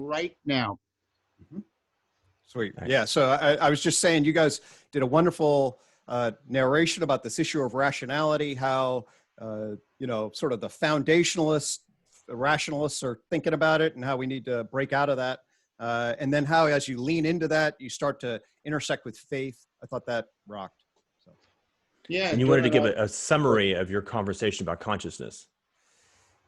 right now. Mm-hmm. Sweet. Yeah. So I was just saying, you guys did a wonderful narration about this issue of rationality, how, sort of the foundationalists, the rationalists are thinking about it and how we need to break out of that. And then how, as you lean into that, you start to intersect with faith. I thought that rocked. So. Yeah. And you wanted to give a summary of your conversation about consciousness.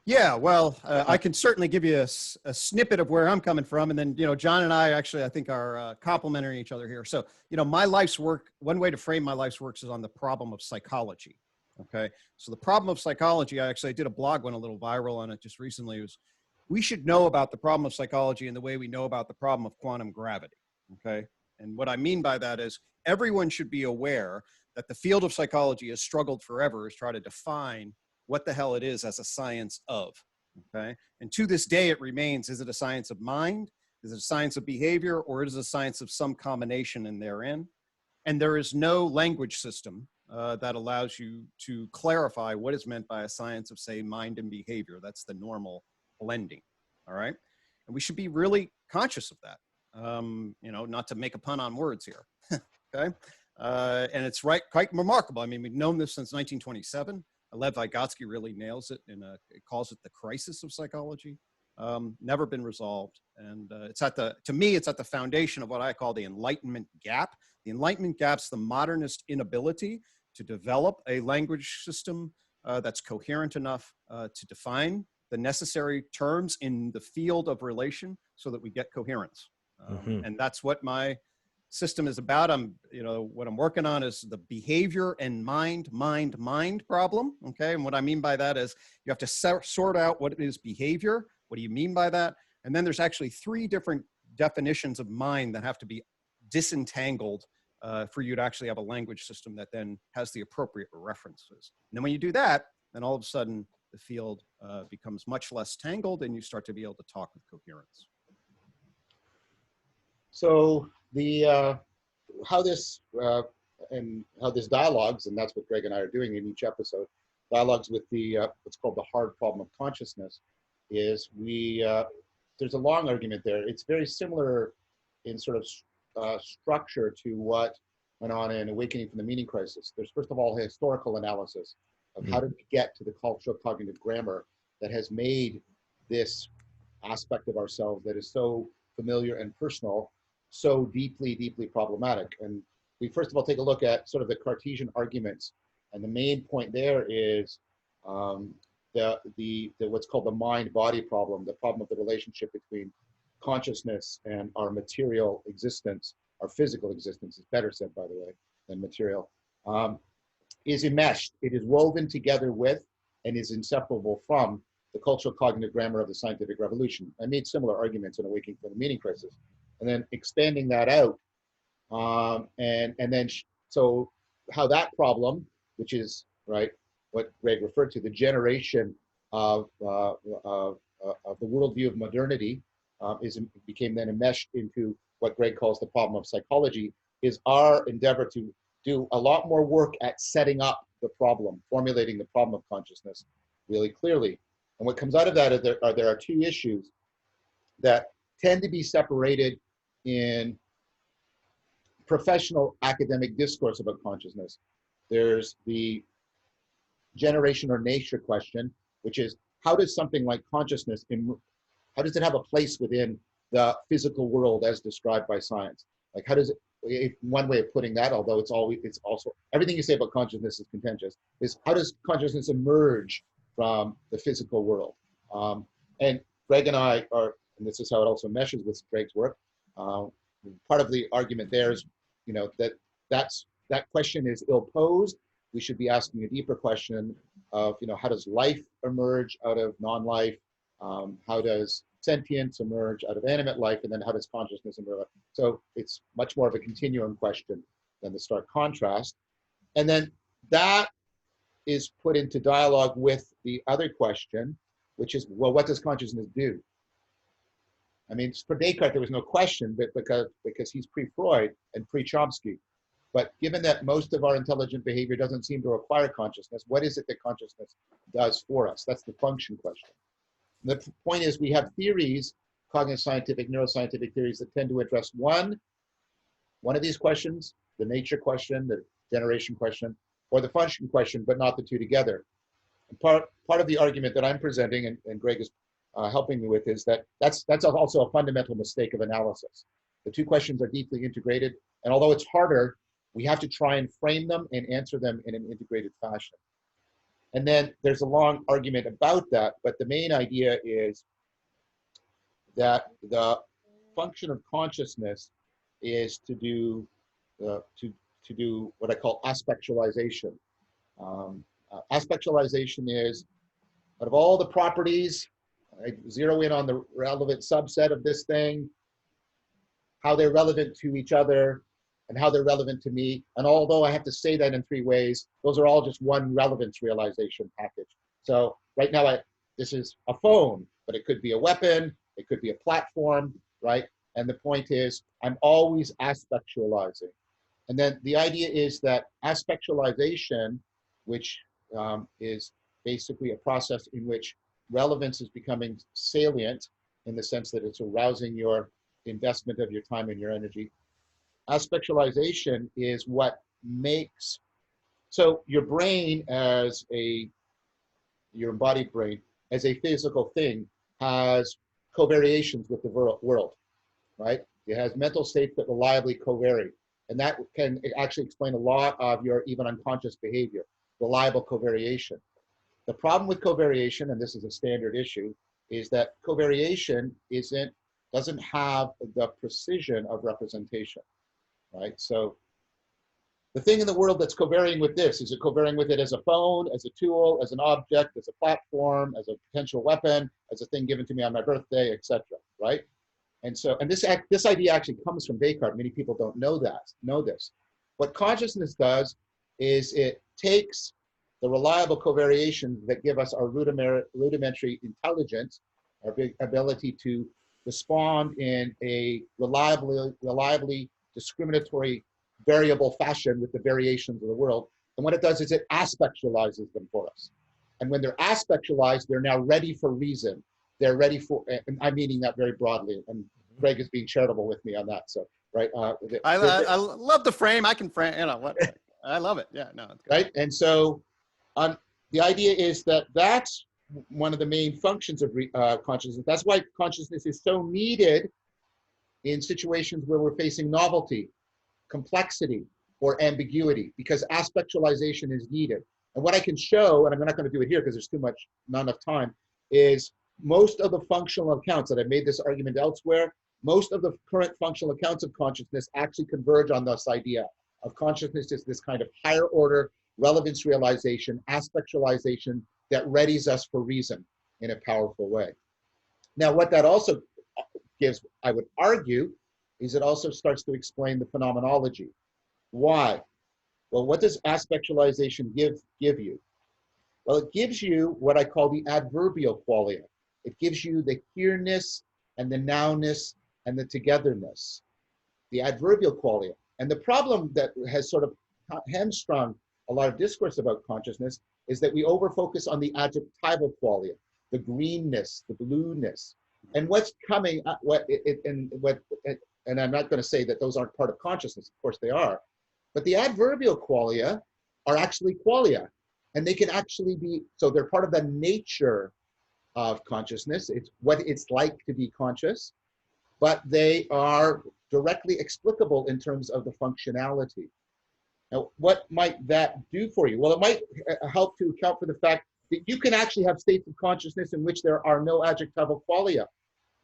Yeah, well, I can certainly give you a snippet of where I'm coming from. And then, John and I actually, I think, are complementing each other here. So, my life's work, one way to frame my life's works is on the problem of psychology. Okay. So the problem of psychology, I did a blog, went a little viral on it just recently, was we should know about the problem of psychology in the way we know about the problem of quantum gravity. Okay. And what I mean by that is everyone should be aware that the field of psychology has struggled forever to try to define what the hell it is as a science of, okay? And to this day, it remains, is it a science of mind? Is it a science of behavior? Or is it a science of some combination in therein? And there is no language system that allows you to clarify what is meant by a science of, say, mind and behavior. That's the normal blending, all right? And we should be really conscious of that, not to make a pun on words here, okay? And it's quite remarkable. I mean, we've known this since 1927. Lev Vygotsky really nails it and it calls it the crisis of psychology. Never been resolved. And to me, it's at the foundation of what I call the Enlightenment gap. The Enlightenment gap's the modernist inability to develop a language system that's coherent enough to define the necessary terms in the field of relation so that we get coherence. And that's what my system is about. What I'm working on is the behavior and mind problem. Okay. And what I mean by that is you have to sort out what is behavior. What do you mean by that? And then there's actually 3 different definitions of mind that have to be disentangled for you to actually have a language system that then has the appropriate references. And then when you do that, then all of a sudden the field becomes much less tangled and you start to be able to talk with coherence. So how this dialogues, and that's what Greg and I are doing in each episode, dialogues with the what's called the hard problem of consciousness, is there's a long argument there. It's very similar in sort of structure to what went on in Awakening from the Meaning Crisis. There's first of all a historical analysis of how did we get to the cultural cognitive grammar that has made this aspect of ourselves that is so familiar and personal so deeply, deeply problematic. And we first of all take a look at sort of the Cartesian arguments. And the main point there is the what's called the mind-body problem, the problem of the relationship between consciousness and our material existence, our physical existence is better said, by the way, than material, is enmeshed. It is woven together with and is inseparable from the cultural cognitive grammar of the scientific revolution. I made similar arguments in Awakening from the Meaning Crisis. And then expanding that out, so how that problem, which is right what Greg referred to, the generation of the worldview of modernity, became then enmeshed into what Greg calls the problem of psychology, is our endeavor to do a lot more work at setting up the problem, formulating the problem of consciousness really clearly. And what comes out of that is there are 2 issues that tend to be separated in professional academic discourse about consciousness. There's the generation or nature question, which is how does something like consciousness, how does it have a place within the physical world as described by science? Like how does it, one way of putting that, although it's also, everything you say about consciousness is contentious, is how does consciousness emerge from the physical world? And Greg and I are, and this is how it also meshes with Greg's work, part of the argument there is, that question is ill-posed. We should be asking a deeper question of, how does life emerge out of non-life? How does sentience emerge out of animate life? And then how does consciousness emerge? So it's much more of a continuum question than the stark contrast. And then that is put into dialogue with the other question, which is, well, what does consciousness do? I mean, for Descartes, there was no question, but because he's pre-Freud and pre-Chomsky. But given that most of our intelligent behavior doesn't seem to require consciousness, what is it that consciousness does for us? That's the function question. The point is we have theories cognitive scientific, neuroscientific theories that tend to address one of these questions, the nature question, the generation question, or the function question, but not the two together. And part of the argument that I'm presenting, and Gregg is helping me with, is that that's also a fundamental mistake of analysis. The two questions are deeply integrated, and although it's harder, we have to try and frame them and answer them in an integrated fashion. And then there's a long argument about that, but the main idea is that the function of consciousness is to do what I call aspectualization. Aspectualization is, out of all the properties, I zero in on the relevant subset of this thing, how they're relevant to each other, and how they're relevant to me. And although I have to say that in three ways, those are all just one relevance realization package. So right now, this is a phone, but it could be a weapon, it could be a platform, right? And the point is, I'm always aspectualizing. And then the idea is that aspectualization, which is basically a process in which relevance is becoming salient in the sense that it's arousing your investment of your time and your energy. Aspectualization is what makes, so your brain your embodied brain as a physical thing has covariations with the world, right? It has mental states that reliably covary. And that can actually explain a lot of your even unconscious behavior, reliable covariation. The problem with covariation, and this is a standard issue, is that covariation doesn't have the precision of representation, right? So the thing in the world that's covarying with this, is it covarying with it as a phone, as a tool, as an object, as a platform, as a potential weapon, as a thing given to me on my birthday, etc., right? And so, and this idea actually comes from Descartes. Many people don't know this. What consciousness does is it takes the reliable covariations that give us our rudimentary intelligence, our big ability to respond in a reliably discriminatory, variable fashion with the variations of the world. And what it does is it aspectualizes them for us. And when they're aspectualized, they're now ready for reason. They're ready for, and I'm meaning that very broadly, and Gregg is being charitable with me on that. So, right. I love the frame. I can frame, I love it. Yeah, no. It's good. Right. And so the idea is that that's one of the main functions of consciousness. That's why consciousness is so needed in situations where we're facing novelty, complexity, or ambiguity, because aspectualization is needed. And what I can show, and I'm not going to do it here because there's not enough time, is most of the functional accounts that I've made this argument elsewhere, most of the current functional accounts of consciousness actually converge on this idea of consciousness as this kind of higher order relevance realization, aspectualization that readies us for reason in a powerful way. Now, what that also gives, I would argue, is it also starts to explain the phenomenology. Why? Well, what does aspectualization give you? Well, it gives you what I call the adverbial qualia. It gives you the here-ness and the now-ness and the togetherness, the adverbial qualia. And the problem that has sort of hamstrung a lot of discourse about consciousness is that we overfocus on the adjectival qualia, the greenness, the blueness. And what's coming, and I'm not going to say that those aren't part of consciousness, of course they are, but the adverbial qualia are actually qualia. And they can actually be, so they're part of the nature of consciousness. It's what it's like to be conscious, but they are directly explicable in terms of the functionality. Now, what might that do for you? Well, it might help to account for the fact that you can actually have states of consciousness in which there are no adjectival qualia.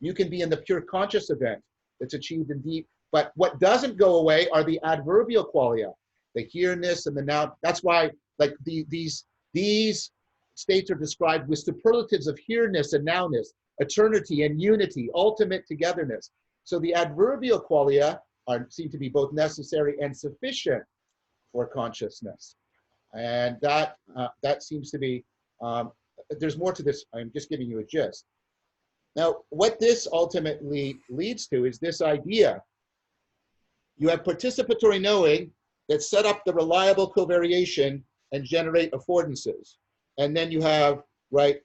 You can be in the pure conscious event that's achieved in deep, but what doesn't go away are the adverbial qualia, the here-ness and the now. That's why, like, these states are described with superlatives of here-ness and now-ness, eternity and unity, ultimate togetherness. So the adverbial qualia seem to be both necessary and sufficient for consciousness. And that seems to be, there's more to this. I'm just giving you a gist. Now, what this ultimately leads to is this idea. You have participatory knowing that set up the reliable covariation and generate affordances. And then you have, right,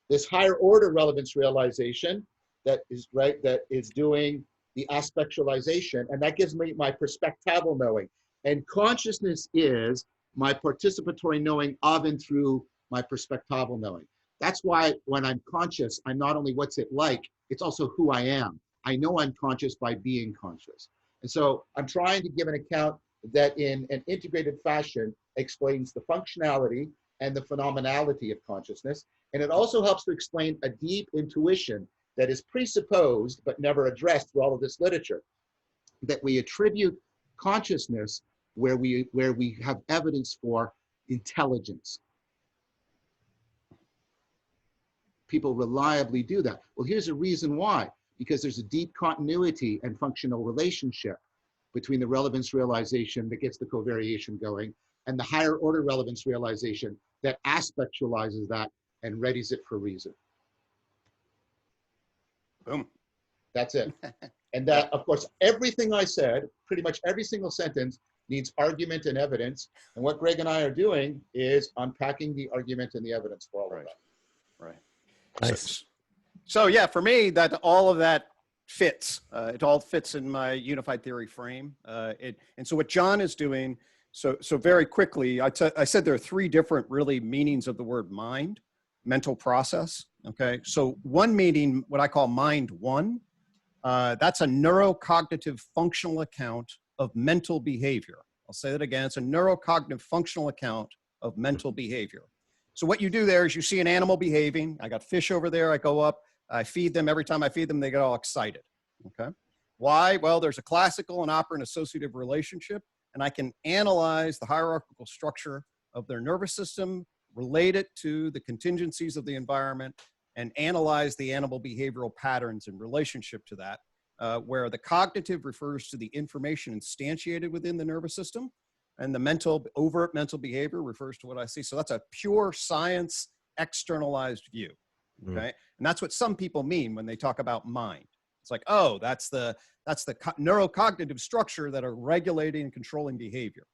this higher order relevance realization that is right, that is doing the aspectualization, and that gives me my perspectival knowing. And consciousness is my participatory knowing of and through my perspectival knowing. That's why when I'm conscious, I'm not only what's it like, it's also who I am. I know I'm conscious by being conscious. And so I'm trying to give an account that in an integrated fashion explains the functionality and the phenomenality of consciousness. And it also helps to explain a deep intuition that is presupposed but never addressed through all of this literature, that we attribute consciousness where we have evidence for intelligence. People reliably do that. Well, here's a reason why. Because there's a deep continuity and functional relationship between the relevance realization that gets the covariation going and the higher order relevance realization that aspectualizes that and readies it for reason. Boom. That's it. And that, of course, everything I said, pretty much every single sentence needs argument and evidence. And what Gregg and I are doing is unpacking the argument and the evidence for all of that. Right. Nice. So yeah, for me, that all of that fits. It all fits in my unified theory frame. And so what John is doing, so very quickly, I said there are three different really meanings of the word mind, mental process. Okay, so one meaning, what I call mind one, that's a neurocognitive functional account of mental behavior. I'll say that again. It's a neurocognitive functional account of mental behavior. So what you do there is you see an animal behaving. I got fish over there. I go up, I feed them. Every time I feed them, they get all excited. Okay. Why? Well, there's a classical and operant associative relationship, and I can analyze the hierarchical structure of their nervous system, relate it to the contingencies of the environment, and analyze the animal behavioral patterns in relationship to that, where the cognitive refers to the information instantiated within the nervous system, and the overt mental behavior refers to what I see. So that's a pure science externalized view. Okay. And that's what some people mean when they talk about mind. It's like, oh, that's the neurocognitive structure that are regulating and controlling behavior.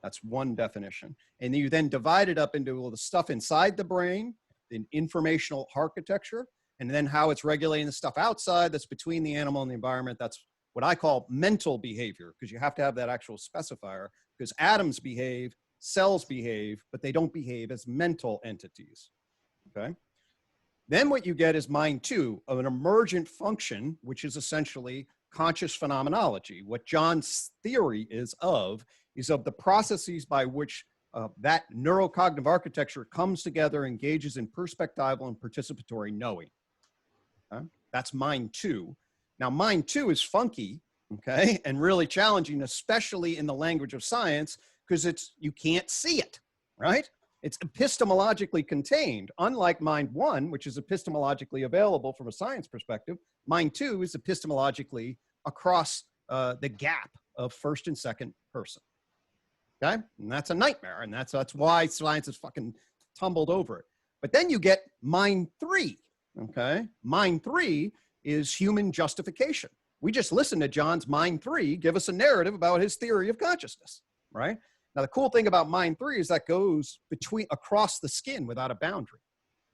That's one definition. And you then divide it up into all the stuff inside the brain, the informational architecture, and then how it's regulating the stuff outside that's between the animal and the environment. That's what I call mental behavior, because you have to have that actual specifier, because atoms behave, cells behave, but they don't behave as mental entities. Okay. Then what you get is mind two, of an emergent function, which is essentially conscious phenomenology. What John's theory is of the processes by which that neurocognitive architecture comes together, engages in perspectival and participatory knowing. Okay? That's mind two. Now, mind two is funky, okay, and really challenging, especially in the language of science, because you can't see it, right? It's epistemologically contained, unlike mind one, which is epistemologically available from a science perspective. Mind two is epistemologically across the gap of first and second person. Okay, and that's a nightmare, and that's why science has fucking tumbled over it. But then you get mind three. Okay, mind three is human justification. We just listened to John's mind three give us a narrative about his theory of consciousness, right? Now, the cool thing about mind three is that goes across the skin without a boundary.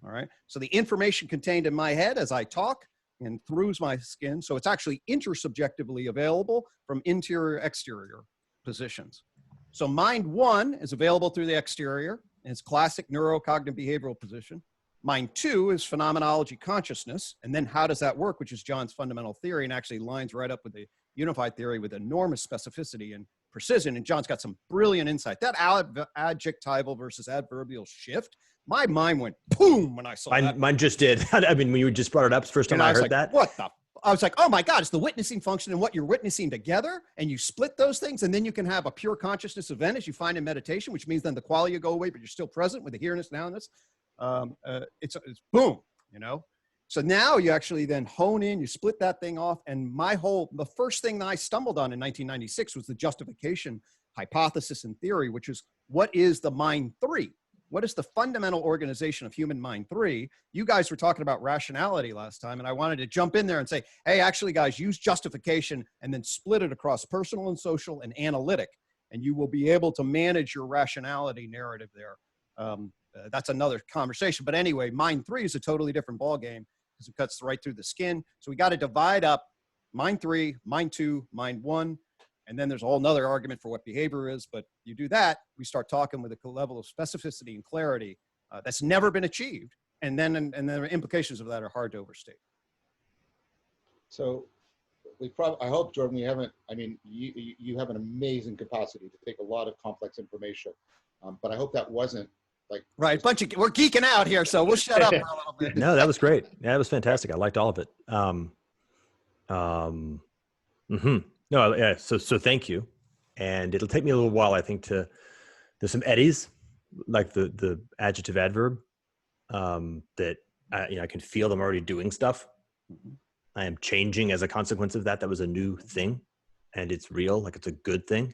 All right. So the information contained in my head as I talk and through my skin. So it's actually intersubjectively available from interior exterior positions. So mind one is available through the exterior in its classic neurocognitive behavioral position. Mind two is phenomenology consciousness. And then how does that work, which is John's fundamental theory and actually lines right up with the unified theory with enormous specificity and precision. And John's got some brilliant insight. That adjectival versus adverbial shift, my mind went boom when I saw that. Mine just did. I mean, when you just brought it up, first time I heard that. What the? I was like, oh my God, it's the witnessing function and what you're witnessing together, and you split those things, and then you can have a pure consciousness event as you find in meditation, which means then the qualia go away, but you're still present with the here-ness, now-ness. It's boom, you know? So now you actually then hone in, you split that thing off. And the first thing that I stumbled on in 1996 was the justification hypothesis and theory, which is what is the mind three? What is the fundamental organization of human mind three? You guys were talking about rationality last time, and I wanted to jump in there and say, hey, actually guys, use justification and then split it across personal and social and analytic, and you will be able to manage your rationality narrative there. That's another conversation. But anyway, mind three is a totally different ballgame. because it cuts right through the skin. So we got to divide up mind 3, mind 2, mind 1. And then there's a whole nother argument for what behavior is. But you do that, we start talking with a level of specificity and clarity that's never been achieved. And then the implications of that are hard to overstate. So I hope, Jordan, we haven't, I mean, you have an amazing capacity to take a lot of complex information, but I hope that wasn't like. Right, we're geeking out here, so we'll shut up for a little bit. No, that was great. Yeah, that was fantastic. I liked all of it. No, yeah, so thank you. And it'll take me a little while, I think, there's some eddies, like the adjective adverb, that I can feel them already doing stuff. I am changing as a consequence of that. That was a new thing, and it's real, like it's a good thing.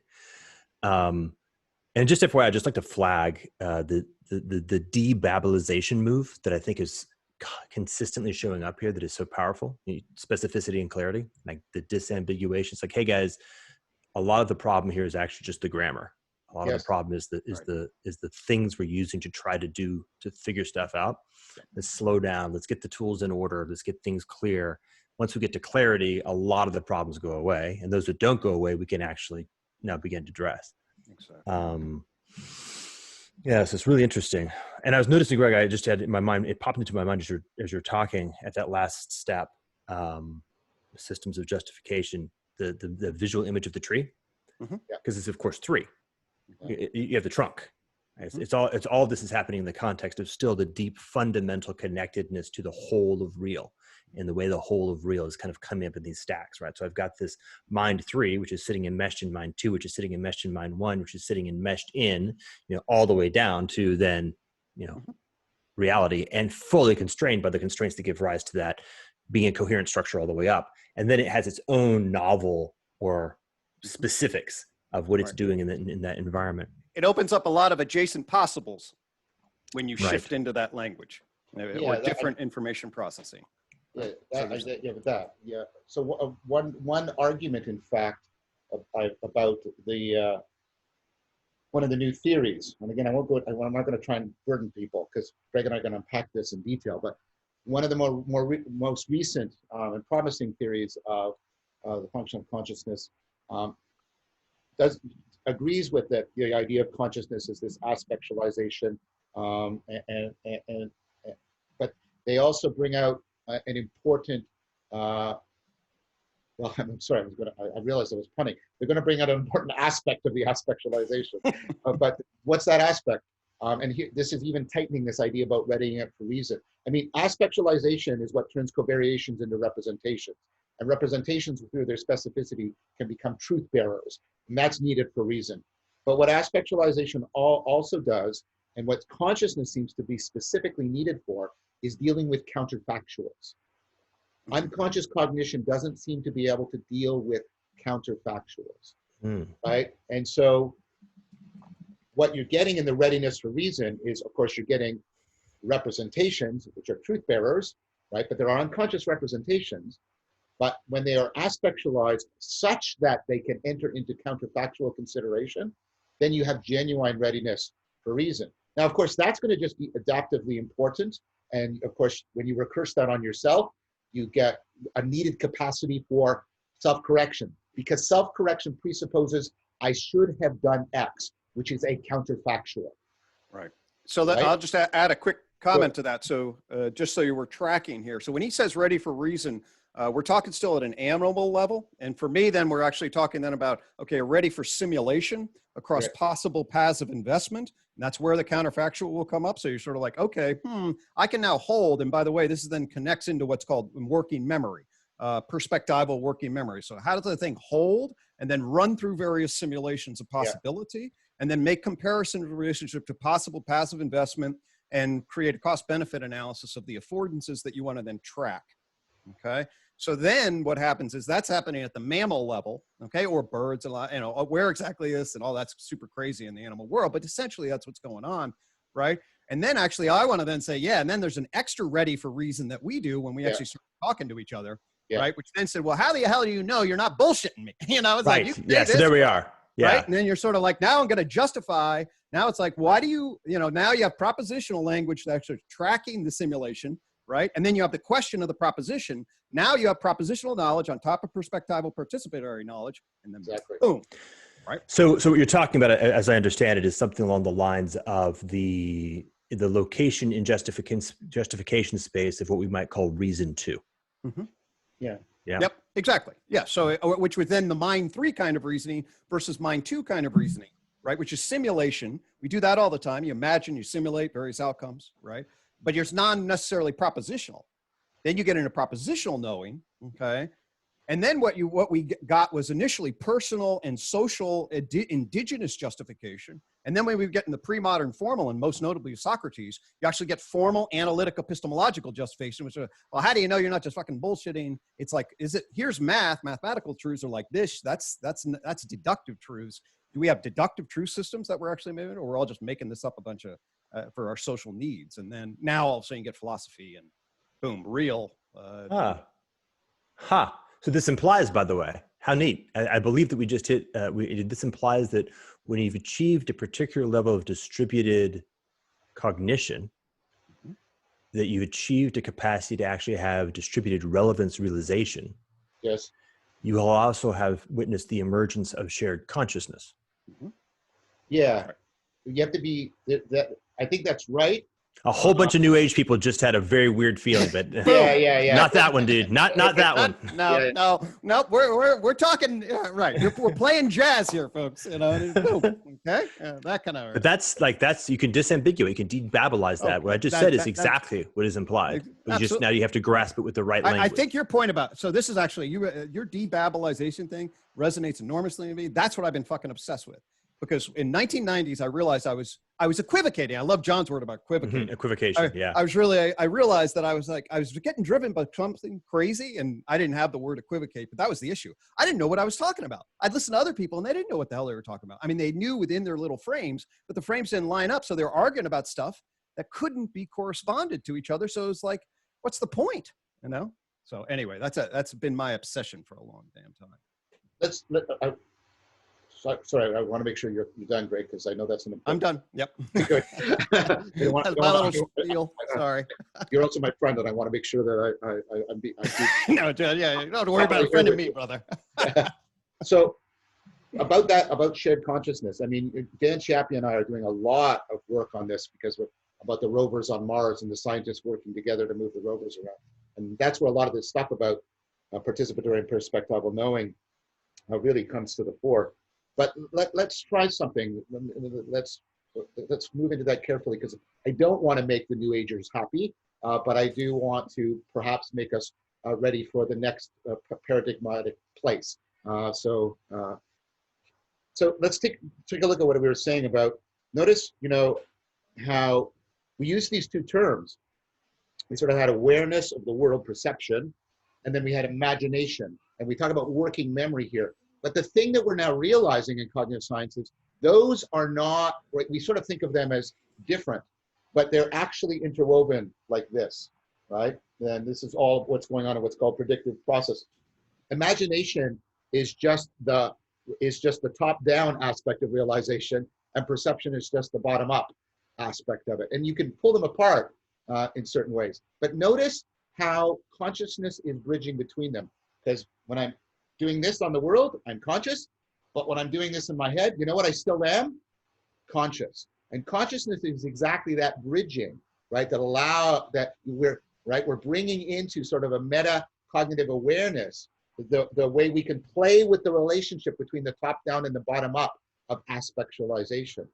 And just FYI, I'd just like to flag the de-Babelization move that I think is consistently showing up here that is so powerful. Specificity and clarity, like the disambiguation. It's like, hey guys, a lot of the problem here is actually just the grammar. A lot of the problem is the things we're using to try to figure stuff out. Let's slow down. Let's get the tools in order. Let's get things clear. Once we get to clarity, a lot of the problems go away, and those that don't go away, we can actually now begin to address. Exactly. Yeah, so it's really interesting. And I was noticing, Greg, I just had in my mind, it popped into my mind as you're talking at that last step, systems of justification, the visual image of the tree, because it's of course 3. You have the trunk. It's all this is happening in the context of still the deep fundamental connectedness to the whole of real, and the way the whole of real is kind of coming up in these stacks, right? So I've got this mind 3, which is sitting enmeshed in mind 2, which is sitting enmeshed in mind 1, which is sitting enmeshed in, all the way down to then, reality, and fully constrained by the constraints that give rise to that being a coherent structure all the way up. And then it has its own novel or specifics of what it's doing in that environment. It opens up a lot of adjacent possibles when you shift into that language or different information processing. So one argument, in fact, about the one of the new theories, and again, I'm not going to try and burden people because Greg and I are going to unpack this in detail, but one of the most recent and promising theories of the function of consciousness agrees with the idea of consciousness as this aspectualization, but they also bring out an important. Well, I'm sorry. I realized I was punning. They're going to bring out an important aspect of the aspectualization, but what's that aspect? And here, this is even tightening this idea about readying it for reason. I mean, aspectualization is what turns covariations into representations, and representations through their specificity can become truth bearers, and that's needed for reason. But what aspectualization also does, and what consciousness seems to be specifically needed for, is dealing with counterfactuals. Unconscious cognition doesn't seem to be able to deal with counterfactuals, right? And so what you're getting in the readiness for reason is, of course, you're getting representations, which are truth bearers, right? But there are unconscious representations. But when they are aspectualized such that they can enter into counterfactual consideration, then you have genuine readiness for reason. Now, of course, that's going to just be adaptively important. And of course, when you recurse that on yourself, you get a needed capacity for self-correction, because self-correction presupposes I should have done X, which is a counterfactual. Right. So that, I'll just add a quick comment to that. So just so you were tracking here. So when he says ready for reason, we're talking still at an animal level. And for me, then we're actually talking then about, okay, ready for simulation across possible paths of investment. And that's where the counterfactual will come up. So you're sort of like, okay, I can now hold. And by the way, this then connects into what's called working memory, perspectival working memory. So how does the thing hold and then run through various simulations of possibility and then make comparison in relationship to possible paths of investment and create a cost benefit analysis of the affordances that you want to then track. Okay. So then what happens is that's happening at the mammal level, okay, or birds, a lot, where exactly is, and all that's super crazy in the animal world, but essentially that's what's going on, right? And then actually I want to then say, and then there's an extra ready for reason that we do when we actually start talking to each other, right? Which then said, well, how the hell do you know you're not bullshitting me? It's like, you so there we are. Yeah. Right. And then you're sort of like, now I'm going to justify. Now it's like, why do you, now you have propositional language that's actually tracking the simulation. right? And then you have the question of the proposition. Now you have propositional knowledge on top of perspectival participatory knowledge, and then boom, right? So what you're talking about, as I understand it, is something along the lines of the location in justification space of what we might call reason two. Mm-hmm. Yeah. Yeah. Yep, exactly. Yeah. So which was then the mind 3 kind of reasoning versus mind 2 kind of reasoning, right? Which is simulation. We do that all the time. You imagine, you simulate various outcomes, right? But it's not necessarily propositional. Then you get into propositional knowing, okay? And then what we got was initially personal and social indigenous justification. And then when we get in the pre-modern formal, and most notably Socrates, you actually get formal analytic epistemological justification, which are, well, how do you know you're not just fucking bullshitting? It's like, here's mathematical truths are like this, that's deductive truths. Do we have deductive truth systems that we're actually making, or we're all just making this up a bunch of, for our social needs? And then now all of a sudden you get philosophy and boom, real. So this implies, by the way, how neat. I believe that we just hit, this implies that when you've achieved a particular level of distributed cognition, that you achieved a capacity to actually have distributed relevance realization. Yes. You will also have witnessed the emergence of shared consciousness. Yeah. You have to be, I think that's right. A whole bunch of new age people just had a very weird feeling, but yeah. not that one, dude. Not that one. No. We're talking right. We're playing jazz here, folks. You know, okay, that kind of. But that's you can disambiguate, you can de-babbilize that. What I just said is exactly what is implied. But just now you have to grasp it with the right language. I think your point about so this is actually your de-babbilization thing resonates enormously with me. That's what I've been fucking obsessed with. Because in 1990s, I realized I was equivocating. I love John's word about equivocating. Mm-hmm. Equivocation, yeah. I realized that I was getting driven by something crazy, and I didn't have the word equivocate, but that was the issue. I didn't know what I was talking about. I'd listen to other people, and they didn't know what the hell they were talking about. I mean, they knew within their little frames, but the frames didn't line up, so they were arguing about stuff that couldn't be corresponded to each other. So it was like, what's the point? You know? So anyway, that's been my obsession for a long damn time. Sorry, I want to make sure you're done, Greg, because I know that's an important. I'm done. Yep. Good. That's my little spiel. Sorry. You're also my friend, and I want to make sure that I'm no, yeah. Don't worry about offending me, brother. So about shared consciousness. I mean, Dan Chappie and I are doing a lot of work on this because we're about the rovers on Mars and the scientists working together to move the rovers around. And that's where a lot of this stuff about participatory and perspectival knowing really comes to the fore. But let's try something. Let's move into that carefully, because I don't want to make the New Agers happy, but I do want to perhaps make us ready for the next paradigmatic place. So let's take a look at what we were saying about. Notice, how we use these two terms. We sort of had awareness of the world perception, and then we had imagination, and we talk about working memory here. But the thing that we're now realizing in cognitive sciences, those are not, right, we sort of think of them as different, but they're actually interwoven like this, right? And this is all what's going on in what's called predictive process. Imagination is just the top-down aspect of realization, and perception is just the bottom-up aspect of it. And you can pull them apart in certain ways. But notice how consciousness is bridging between them. Because when I'm doing this on the world, I'm conscious. But when I'm doing this in my head, you know what I still am? Conscious. And consciousness is exactly that bridging, right? We're bringing into sort of a meta cognitive awareness, the way we can play with the relationship between the top down and the bottom up of aspectualization.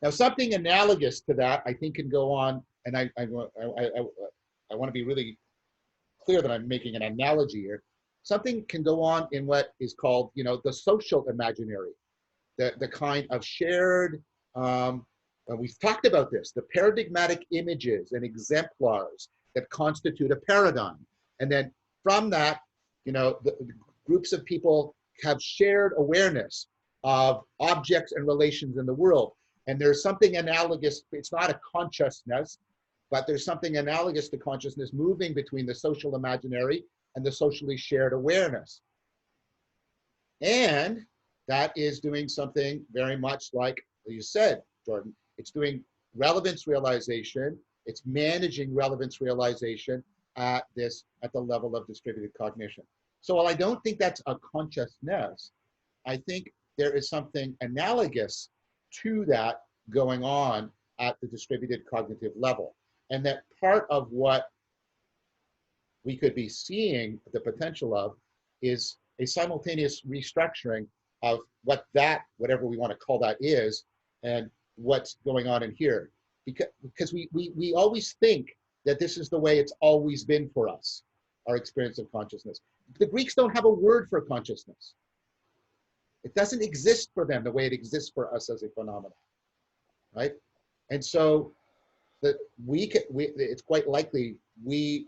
Now, something analogous to that, I think, can go on, and I want to be really clear that I'm making an analogy here. Something can go on in what is called, the social imaginary, the kind of shared, we've talked about this, the paradigmatic images and exemplars that constitute a paradigm. And then from that, the groups of people have shared awareness of objects and relations in the world. And there's something analogous, it's not a consciousness, but there's something analogous to consciousness moving between the social imaginary and the socially shared awareness. And that is doing something very much like you said, Jordan. It's doing relevance realization. It's managing relevance realization at the level of distributed cognition. So while I don't think that's a consciousness, I think there is something analogous to that going on at the distributed cognitive level. And that part of what we could be seeing the potential of is a simultaneous restructuring of whatever we want to call that is, and what's going on in here. Because we always think that this is the way it's always been for us, our experience of consciousness. The Greeks don't have a word for consciousness. It doesn't exist for them the way it exists for us as a phenomenon, right? And so it's quite likely we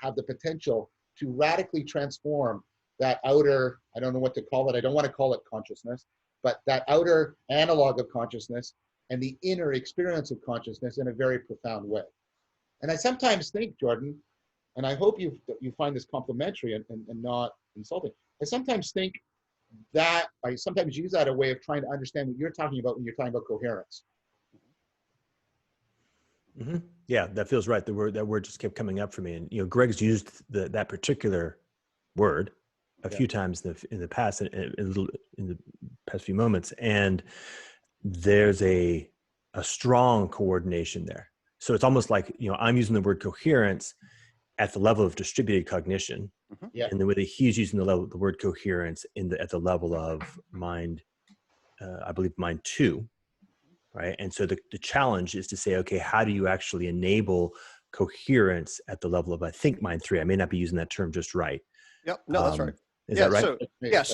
have the potential to radically transform that outer, I don't know what to call it, I don't want to call it consciousness, but that outer analog of consciousness and the inner experience of consciousness in a very profound way. And I sometimes think, Jordan, and I hope you find this complimentary and not insulting, I sometimes think that, I sometimes use that as a way of trying to understand what you're talking about when you're talking about coherence. Mm-hmm. Yeah, that feels right. That word just kept coming up for me. And, Gregg's used that particular word a few times in the past, in the past few moments. And there's a strong coordination there. So it's almost like, I'm using the word coherence at the level of distributed cognition. Mm-hmm. Yeah. And the way that he's using the word coherence at the level of mind, I believe mind 2. Right. And so the challenge is to say, okay, how do you actually enable coherence at the level of, I think, mind 3? I may not be using that term just right. Yep. No, that's right. Is that right?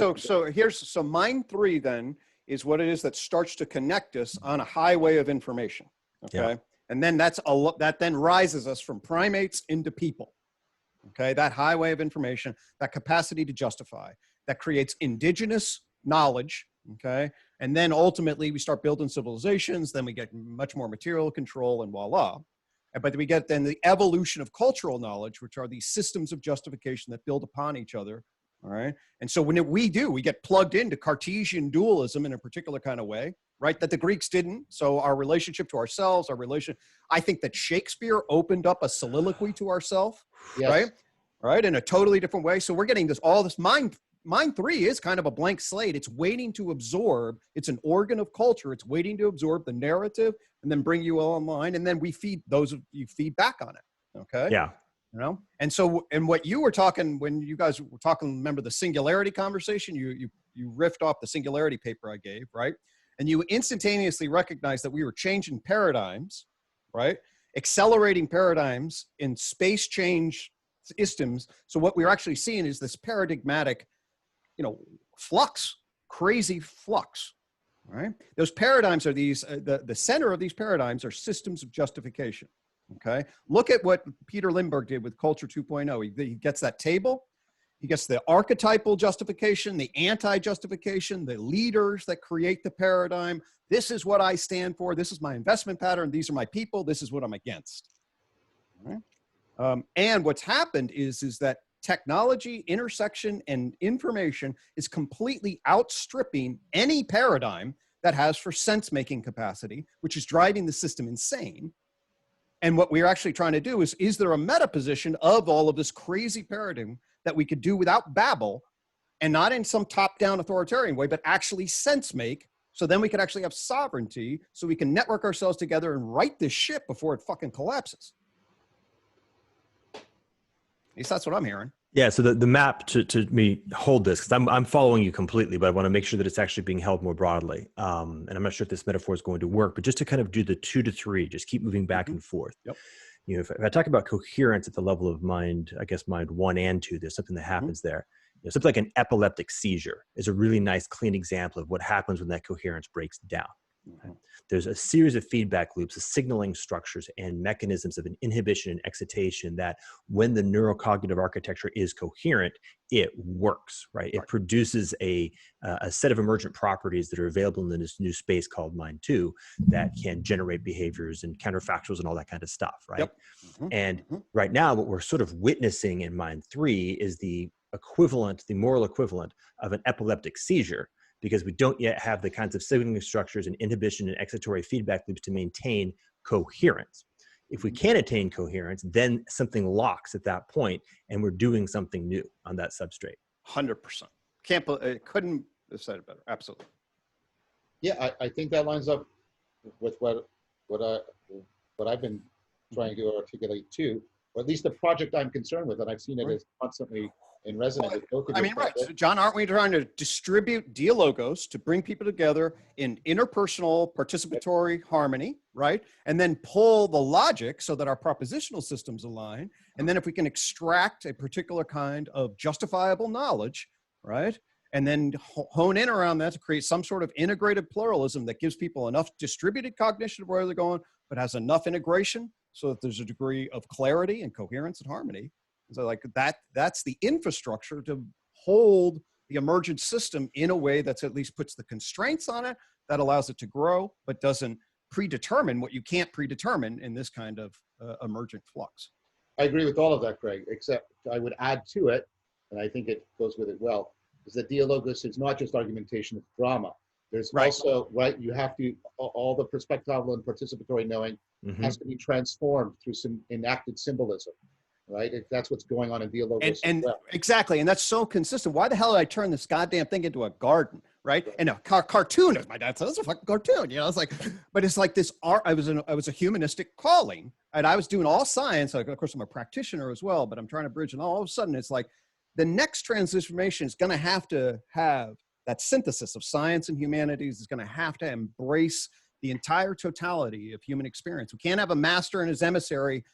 So mind 3 then is what it is that starts to connect us on a highway of information. Okay. Yeah. And then that then rises us from primates into people. Okay. That highway of information, that capacity to justify, that creates indigenous knowledge. Okay. And then ultimately we start building civilizations, then we get much more material control and voila. But we get then the evolution of cultural knowledge, which are these systems of justification that build upon each other. All right. And so when we get plugged into Cartesian dualism in a particular kind of way, right? That the Greeks didn't. So our relationship to ourselves, I think that Shakespeare opened up a soliloquy to ourselves, yes. Right? Right. In a totally different way. So we're getting all this Mind 3 is kind of a blank slate. It's waiting to absorb. It's an organ of culture. It's waiting to absorb the narrative and then bring you online. And then we feed you feed back on it. Okay. Yeah. And so, and what you were talking, when you guys were talking, remember the singularity conversation, you riffed off the singularity paper I gave, right? And you instantaneously recognized that we were changing paradigms, right? Accelerating paradigms in space change systems. So what we're actually seeing is this paradigmatic, flux, crazy flux, right? Those paradigms are these, the center of these paradigms are systems of justification, okay? Look at what Peter Lindbergh did with Culture 2.0. He gets that table, he gets the archetypal justification, the anti-justification, the leaders that create the paradigm. This is what I stand for. This is my investment pattern. These are my people. This is what I'm against, all right? And what's happened is that technology, intersection, and information is completely outstripping any paradigm that has for sense-making capacity, which is driving the system insane. And what we're actually trying to do is there a meta position of all of this crazy paradigm that we could do without babble, and not in some top-down authoritarian way, but actually sense-make, so then we can actually have sovereignty, so we can network ourselves together and right this ship before it fucking collapses. At least that's what I'm hearing. Yeah. So the map to me hold this, because I'm following you completely, but I want to make sure that it's actually being held more broadly. And I'm not sure if this metaphor is going to work, but just to kind of do the 2 to 3, just keep moving back and forth. Yep. If I talk about coherence at the level of mind, I guess mind 1 and 2, there's something that happens there. Something like an epileptic seizure is a really nice, clean example of what happens when that coherence breaks down. Right? There's a series of feedback loops, of signaling structures and mechanisms of an inhibition and excitation that when the neurocognitive architecture is coherent, it works, right? It produces a set of emergent properties that are available in this new space called mind 2 that can generate behaviors and counterfactuals and all that kind of stuff, right? Yep. And right now, what we're sort of witnessing in mind 3 is the moral equivalent of an epileptic seizure, because we don't yet have the kinds of signaling structures and inhibition and excitatory feedback loops to maintain coherence. If we can attain coherence, then something locks at that point, and we're doing something new on that substrate. 100%. Couldn't have said it better. Absolutely. Yeah, I think that lines up with what I've been trying to articulate too, or at least the project I'm concerned with, and I've seen it as constantly in resonance with both of I your mean, right. projects. So John, aren't we trying to distribute dialogos to bring people together in interpersonal participatory harmony, right? And then pull the logic so that our propositional systems align. And then if we can extract a particular kind of justifiable knowledge, right? And then hone in around that to create some sort of integrated pluralism that gives people enough distributed cognition of where they're going, but has enough integration so that there's a degree of clarity and coherence and harmony. So like that's the infrastructure to hold the emergent system in a way that's at least puts the constraints on it, that allows it to grow, but doesn't predetermine what you can't predetermine in this kind of emergent flux. I agree with all of that, Greg, except I would add to it, and I think it goes with it well, is that dialogos is not just argumentation, it's drama. There's also, you have to, all the perspectival and participatory knowing has to be transformed through some enacted symbolism. Right? That's what's going on in dialogos. And exactly. And that's so consistent. Why the hell did I turn this goddamn thing into a garden? Right. And a cartoon, as my dad says, it's a fucking cartoon. You know, it's like, but it's like this art. I was a humanistic calling, and I was doing all science. Like, of course, I'm a practitioner as well, but I'm trying to bridge. And all of a sudden, it's like the next transformation is going to have that synthesis of science and humanities is going to have to embrace the entire totality of human experience. We can't have a master and his emissary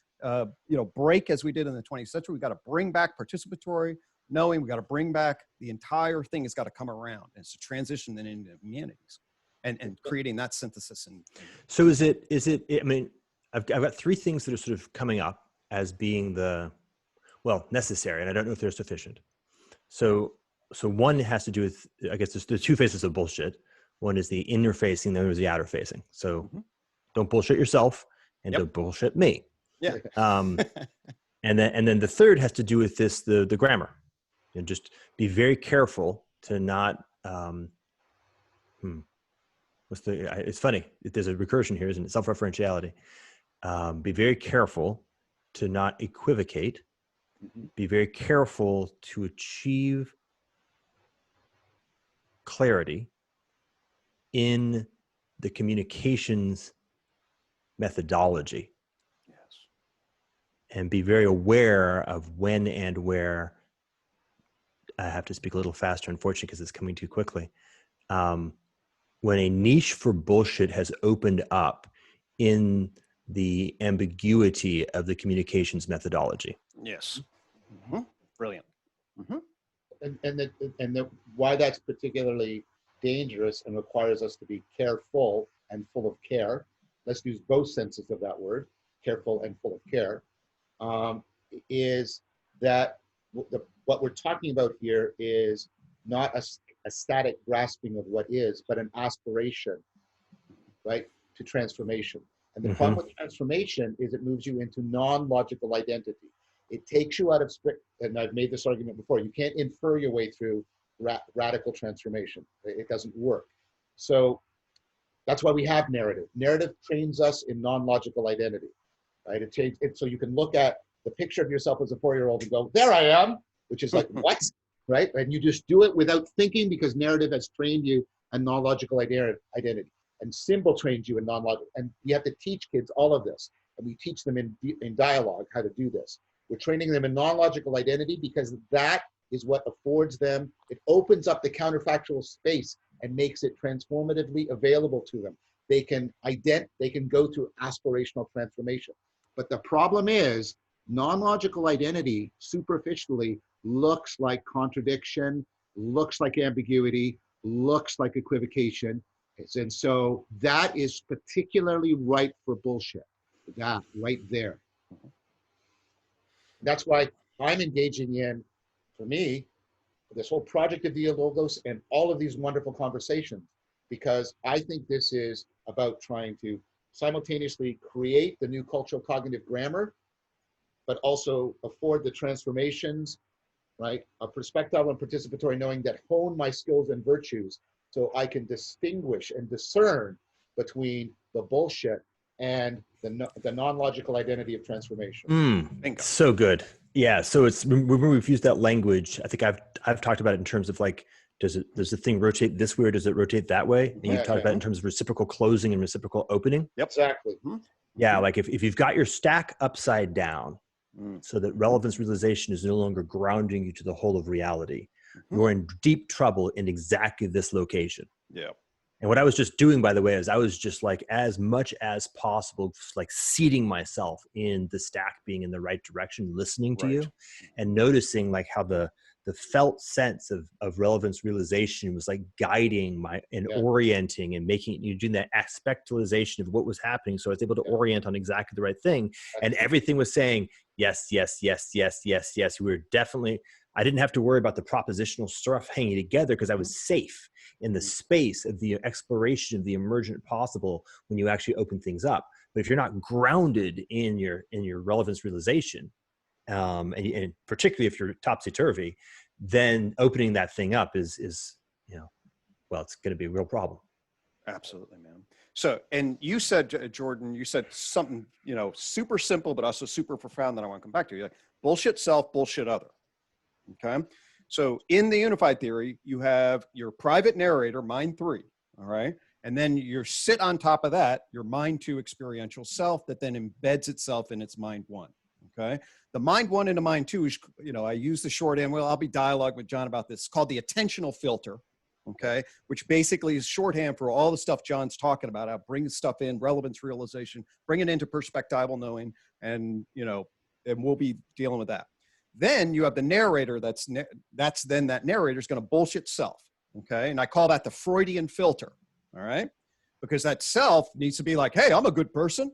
break as we did in the 20th century. We've got to bring back participatory knowing. We've got to bring back the entire thing has got to come around. And it's a transition then into humanities and creating that synthesis. So is it, I mean, I've got three things that are sort of coming up as being necessary, and I don't know if they're sufficient. So one has to do with, I guess there's two faces of bullshit. One is the inner facing, the other is the outer facing. So don't bullshit yourself and don't bullshit me. Yeah. And then the third has to do with the grammar, and just be very careful to not, it's funny. There's a recursion here, isn't it? Self-referentiality. Be very careful to not equivocate. Be very careful to achieve clarity in the communications methodology. And be very aware of when and where. I have to speak a little faster, unfortunately, because it's coming too quickly. When a niche for bullshit has opened up in the ambiguity of the communications methodology. Yes. Brilliant. And why that's particularly dangerous and requires us to be careful and full of care. Let's use both senses of that word, careful and full of care. Is that what we're talking about here is not a static grasping of what is, but an aspiration, right, to transformation. And the problem with transformation is it moves you into non-logical identity. It takes you out of strict, and I've made this argument before, you can't infer your way through radical transformation. It doesn't work. So that's why we have narrative. Narrative trains us in non-logical identity. Right? So you can look at the picture of yourself as a 4-year-old and go, there I am, which is like, what? Right? And you just do it without thinking because narrative has trained you in non-logical identity. And symbol trains you in non-logical. And you have to teach kids all of this. And we teach them in dialogue how to do this. We're training them in non-logical identity because that is what affords them, it opens up the counterfactual space and makes it transformatively available to them. They can go through aspirational transformation. But the problem is non-logical identity superficially looks like contradiction, looks like ambiguity, looks like equivocation. And so that is particularly ripe for bullshit. That right there. That's why I'm engaging in, for me, this whole project of Dialogos and all of these wonderful conversations, because I think this is about trying to simultaneously create the new cultural cognitive grammar, but also afford the transformations, right, of perspectival and participatory knowing that hone my skills and virtues so I can distinguish and discern between the bullshit and the non-logical identity of transformation. Bingo. So good. Yeah. So it's, remember we've used that language. I think I've talked about it in terms of like, does the thing rotate this way or does it rotate that way? And you've talked about it in terms of reciprocal closing and reciprocal opening. Yep. Exactly. Yeah. Like if you've got your stack upside down so that relevance realization is no longer grounding you to the whole of reality, you're in deep trouble in exactly this location. Yeah. And what I was just doing, by the way, is I was just like, as much as possible, like seating myself in the stack being in the right direction, listening to you and noticing like how the felt sense of relevance realization was like guiding my and orienting and making you doing that aspectualization of what was happening. So I was able to orient on exactly the right thing. And everything was saying, yes, yes, yes, yes, yes, yes. We were definitely, I didn't have to worry about the propositional stuff hanging together because I was safe in the space of the exploration of the emergent possible when you actually open things up. But if you're not grounded in your relevance realization, and particularly if you're topsy-turvy, then opening that thing up is well, it's going to be a real problem. Absolutely, man. So, and you said, Jordan, you said something, super simple, but also super profound that I want to come back to. You're like, bullshit self, bullshit other. Okay. So in the unified theory, you have your private narrator, mind 3. All right. And then you sit on top of that, your mind 2 experiential self that then embeds itself in its mind 1. Okay. The mind 1 into mind 2 is, I use the shorthand. Well, I'll be dialogue with John about this. It's called the attentional filter. Okay. Which basically is shorthand for all the stuff John's talking about. How bring stuff in, relevance realization, bring it into perspectival knowing, and, and we'll be dealing with that. Then you have the narrator. That's then that narrator is going to bullshit self. Okay. And I call that the Freudian filter. All right. Because that self needs to be like, hey, I'm a good person,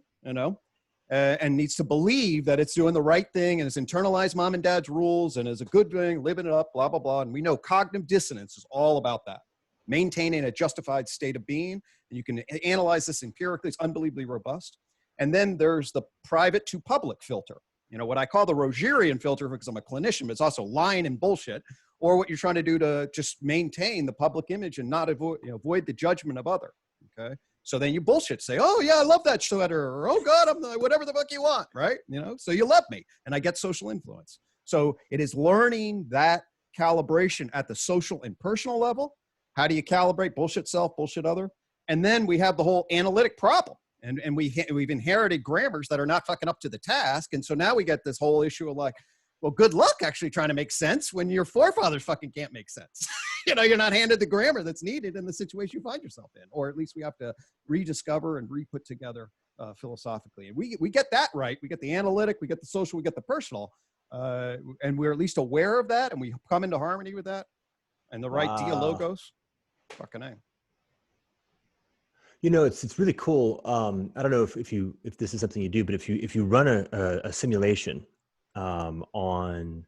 and needs to believe that it's doing the right thing and it's internalized mom and dad's rules and is a good thing, living it up, blah, blah, blah. And we know cognitive dissonance is all about that. Maintaining a justified state of being. And you can analyze this empirically. It's unbelievably robust. And then there's the private to public filter. What I call the Rogerian filter, because I'm a clinician, but it's also lying and bullshit, or what you're trying to do to just maintain the public image and not avoid the judgment of other. Okay. So then you bullshit, say, oh yeah, I love that sweater, or oh God, I'm whatever the fuck you want. Right. So you love me and I get social influence. So it is learning that calibration at the social and personal level. How do you calibrate bullshit self, bullshit other? And then we have the whole analytic problem. And we've inherited grammars that are not fucking up to the task. And so now we get this whole issue of like, well, good luck actually trying to make sense when your forefathers fucking can't make sense. You're not handed the grammar that's needed in the situation you find yourself in, or at least we have to rediscover and re-put together philosophically. And we get that right. We get the analytic, we get the social, we get the personal, and we're at least aware of that. And we come into harmony with that and the right dialogos. Fucking A. It's really cool. I don't know if this is something you do, but if you run a simulation on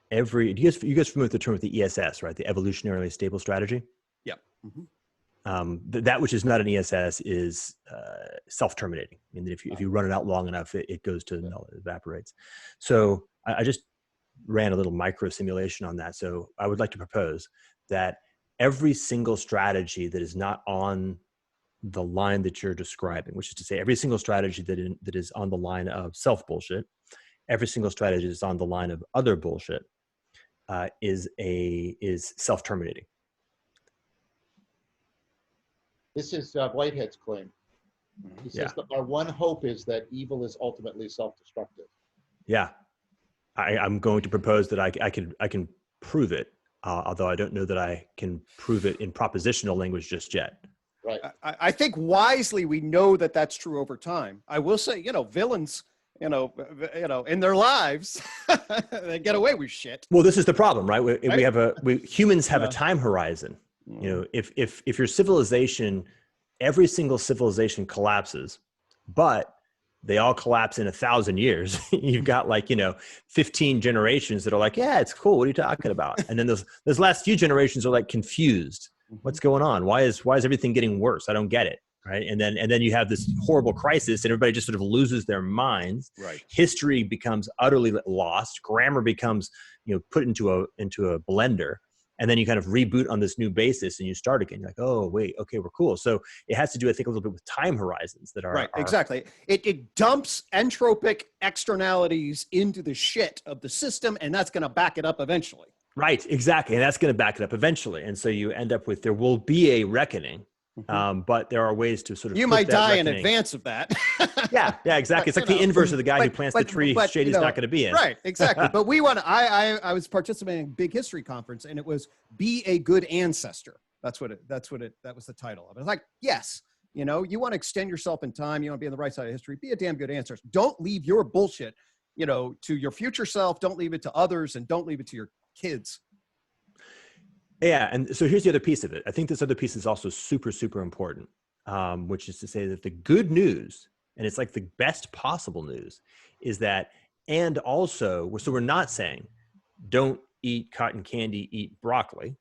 every, you guys familiar with the term of the ESS, right? The evolutionarily stable strategy. Yeah. Mm-hmm. That which is not an ESS is self-terminating. I mean, if you run it out long enough, it goes to null, it evaporates. So I just ran a little micro simulation on that. So I would like to propose that every single strategy that is not on the line that you're describing, which is to say every single strategy that is on the line of self bullshit, every single strategy that's on the line of other bullshit, is self-terminating. This is Whitehead's claim. He says that our one hope is that evil is ultimately self-destructive. Yeah, I'm going to propose that I can prove it, although I don't know that I can prove it in propositional language just yet. Right. I think wisely we know that that's true over time. I will say, villains, in their lives, they get away with shit. Well, this is the problem, right? Humans have a time horizon. If your civilization, every single civilization collapses, but they all collapse in 1,000 years. You've got 15 generations that are like, yeah, it's cool. What are you talking about? And then those last few generations are like confused. What's going on? Why is everything getting worse? I don't get it. Right. And then you have this horrible crisis and everybody just sort of loses their minds. Right. History becomes utterly lost. Grammar becomes, put into a blender. And then you kind of reboot on this new basis and you start again. You're like, oh, wait, okay, we're cool. So it has to do, I think, a little bit with time horizons that are. Right, exactly. It dumps entropic externalities into the shit of the system, and that's going to back it up eventually. Right, exactly. And that's going to back it up eventually. And so you end up with, there will be a reckoning, but there are ways to sort of. You might die in advance of that. Yeah, exactly. It's like the inverse of the guy who plants the tree shade he's not going to be in. Right, exactly. But we want to, I was participating in a big history conference, and it was Be a Good Ancestor. That was the title of it. It's like, yes, you want to extend yourself in time. You want to be on the right side of history. Be a damn good ancestor. Don't leave your bullshit, to your future self. Don't leave it to others, and don't leave it to your kids. Yeah. And so here's the other piece of it. I think this other piece is also super, super important, which is to say that the good news, and it's like the best possible news, is that, and also, so we're not saying don't eat cotton candy, eat broccoli.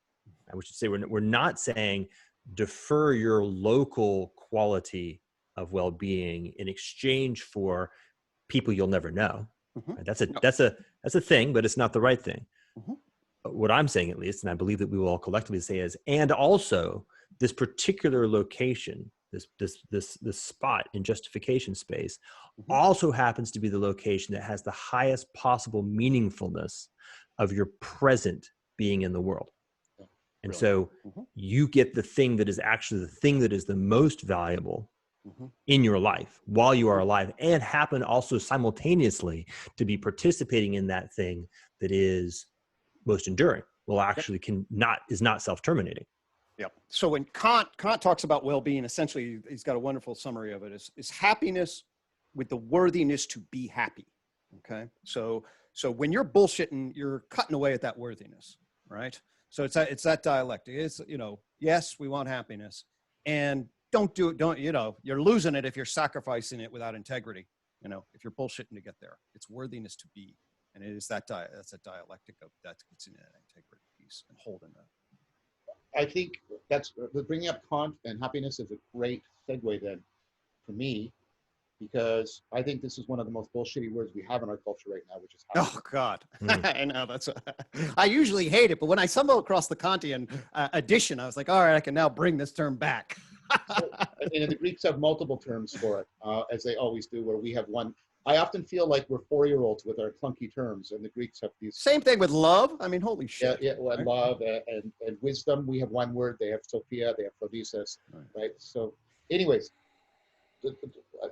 I should say we're not saying defer your local quality of well-being in exchange for people you'll never know. Right? That's a thing, but it's not the right thing. What I'm saying, at least, and I believe that we will all collectively say, is, and also this particular location, this spot in justification space, also happens to be the location that has the highest possible meaningfulness of your present being in the world. And so you get the thing that is actually the thing that is the most valuable in your life while you are alive, and happen also simultaneously to be participating in that thing that is most enduring, is not self-terminating. Yep. So when Kant talks about well-being, essentially, he's got a wonderful summary of it, is happiness with the worthiness to be happy. Okay. So when you're bullshitting, you're cutting away at that worthiness, right? So it's that dialectic. It's, yes, we want happiness, and you're losing it if you're sacrificing it without integrity. If you're bullshitting to get there, it's worthiness to be. And it is that's a dialectic of that gets in that integrity piece and holding that. I think that's bringing up Kant and happiness is a great segue then for me, because I think this is one of the most bullshitty words we have in our culture right now, which is happiness. Oh God, I know I usually hate it, but when I stumbled across the Kantian edition, I was like, all right, I can now bring this term back. And the Greeks have multiple terms for it, as they always do, where we have one. I often feel like we're 4-year-olds with our clunky terms, and the Greeks have these. Same thing with love. I mean, holy shit. Yeah, well, right? Love and wisdom. We have one word. They have Sophia. They have Phronesis, right? So, anyways,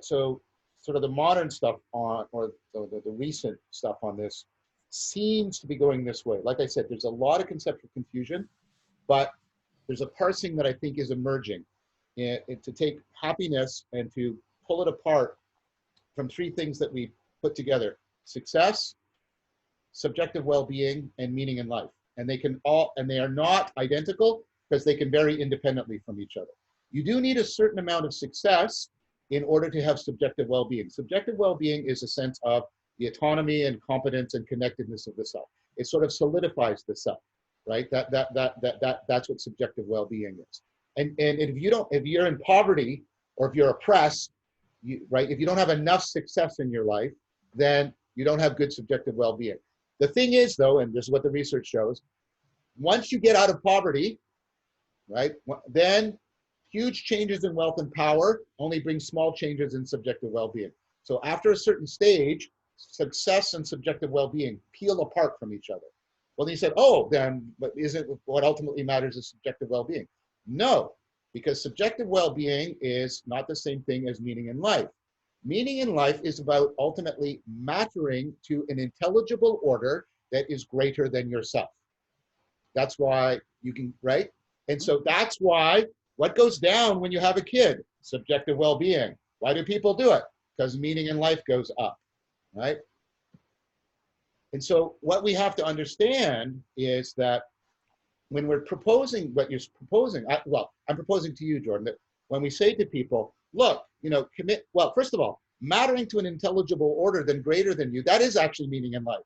so sort of the modern stuff or the recent stuff on this seems to be going this way. Like I said, there's a lot of conceptual confusion, but there's a parsing that I think is emerging, to take happiness and to pull it apart from 3 things that we put together: success, subjective well-being, and meaning in life. And they are not identical, because they can vary independently from each other. You do need a certain amount of success in order to have subjective well-being. Subjective well-being is a sense of the autonomy and competence and connectedness of the self. It sort of solidifies the self, right? That's what subjective well-being is. And if you're in poverty, or if you're oppressed, if you don't have enough success in your life, then you don't have good subjective well-being. The thing is, though, and this is what the research shows, once you get out of poverty, right, then huge changes in wealth and power only bring small changes in subjective well-being. So after a certain stage, success and subjective well-being peel apart from each other. Well, then you said, but isn't what ultimately matters is subjective well-being? No. Because subjective well-being is not the same thing as meaning in life. Meaning in life is about ultimately mattering to an intelligible order that is greater than yourself. That's why you can, right? And so that's why what goes down when you have a kid? Subjective well-being. Why do people do it? Because meaning in life goes up, right? And so what we have to understand is that when we're proposing what you're proposing, I'm proposing to you, Jordan, that when we say to people, look, commit, well, first of all, mattering to an intelligible order than greater than you, that is actually meaning in life.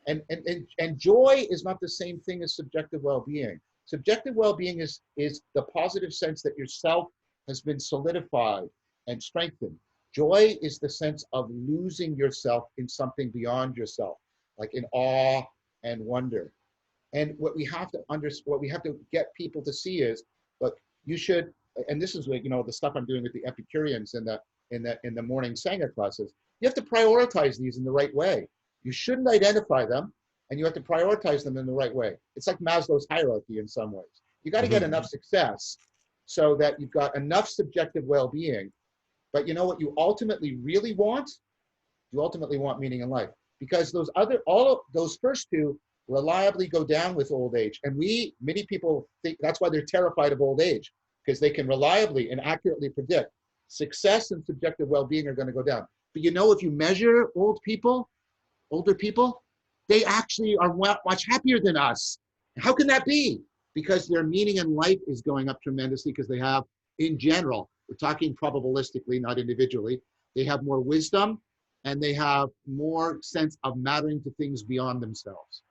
And joy is not the same thing as subjective well-being. Subjective well-being is the positive sense that yourself has been solidified and strengthened. Joy is the sense of losing yourself in something beyond yourself, like in awe and wonder. And what we have to what we have to get people to see is, look, you should, and this is like, you know, the stuff I'm doing with the Epicureans in the morning Sangha classes. You have to prioritize these in the right way. You shouldn't identify them, and you have to prioritize them in the right way. It's like Maslow's hierarchy in some ways. You got to get enough success so that you've got enough subjective well-being. But you know what you ultimately really want? You ultimately want meaning in life, because all of those first two reliably go down with old age. And many people think that's why they're terrified of old age, because they can reliably and accurately predict success and subjective well-being are going to go down. But you know, if you measure older people, they actually are much happier than us. How can that be? Because their meaning in life is going up tremendously, because they have, in general, we're talking probabilistically, not individually, they have more wisdom and they have more sense of mattering to things beyond themselves.